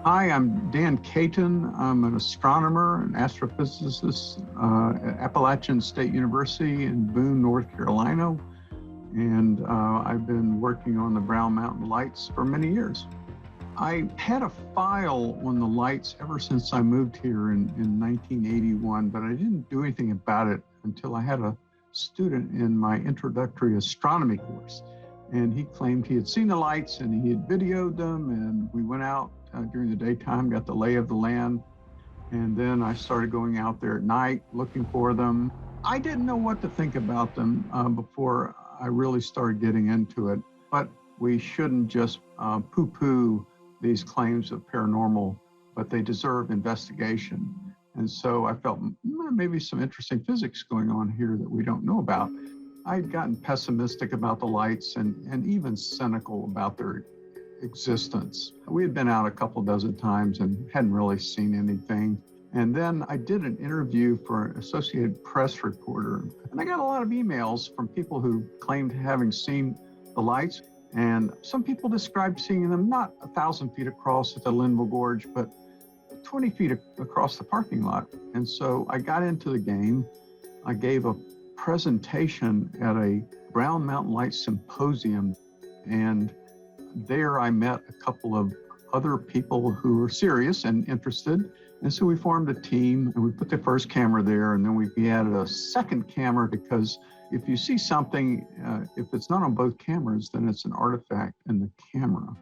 Hi, I'm Dan Caton. I'm an astronomer and astrophysicist at Appalachian State University in Boone, North Carolina. And I've been working on the Brown Mountain Lights for many years. I had a file on the lights ever since I moved here in 1981, but I didn't do anything about it until I had a student in my introductory astronomy course. And he claimed he had seen the lights and he had videoed them, and we went out during the daytime, got the lay of the land. And then I started going out there at night looking for them. I didn't know what to think about them before I really started getting into it, but we shouldn't just poo-poo these claims of paranormal, but they deserve investigation. And so I felt maybe some interesting physics going on here that we don't know about. I'd gotten pessimistic about the lights and even cynical about their existence. We had been out a couple dozen times and hadn't really seen anything. And then I did an interview for an Associated Press reporter, and I got a lot of emails from people who claimed having seen the lights. And some people described seeing them not 1,000 feet across at the Linville Gorge, but 20 feet across the parking lot. And so I got into the game. I gave a presentation at a Brown Mountain Lights symposium, and there I met a couple of other people who were serious and interested. And so we formed a team and we put the first camera there, and then we added a second camera because if you see something, if it's not on both cameras, then it's an artifact in the camera.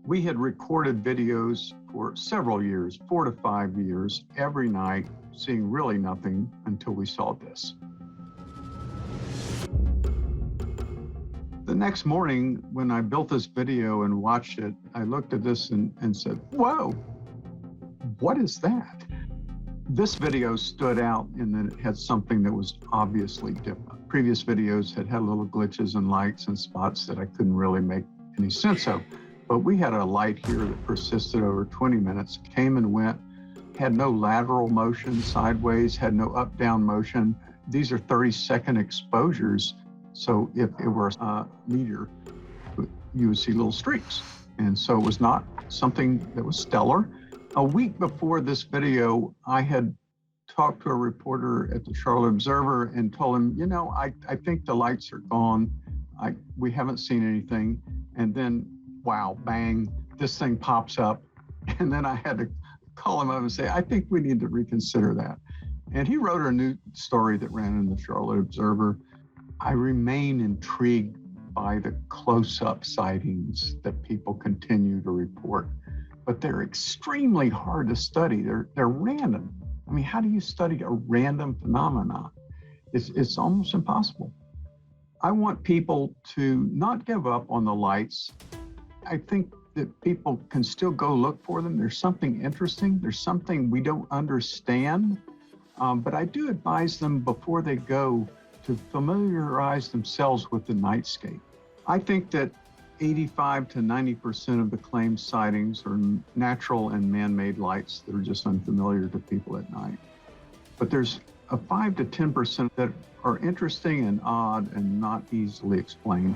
We had recorded videos for several years, 4 to 5 years, every night, seeing really nothing until we saw this. The next morning, when I built this video and watched it, I looked at this and said, whoa, what is that? This video stood out in that it had something that was obviously different. Previous videos had little glitches and lights and spots that I couldn't really make any sense of. But we had a light here that persisted over 20 minutes, came and went, had no lateral motion sideways, had no up-down motion. These are 30-second exposures. So if it were a meteor, you would see little streaks. And so it was not something that was stellar. A week before this video, I had talked to a reporter at the Charlotte Observer and told him, you know, I think the lights are gone. We haven't seen anything. And then, wow, bang, this thing pops up. And then I had to call him up and say, I think we need to reconsider that. And he wrote a new story that ran in the Charlotte Observer. I remain intrigued by the close-up sightings that people continue to report, but they're extremely hard to study. They're random. I mean, how do you study a random phenomenon? It's almost impossible. I want people to not give up on the lights. I think that people can still go look for them. There's something interesting. There's something we don't understand, but I do advise them before they go to familiarize themselves with the nightscape. I think that 85 to 90% of the claimed sightings are natural and man-made lights that are just unfamiliar to people at night. But there's a 5 to 10% that are interesting and odd and not easily explained.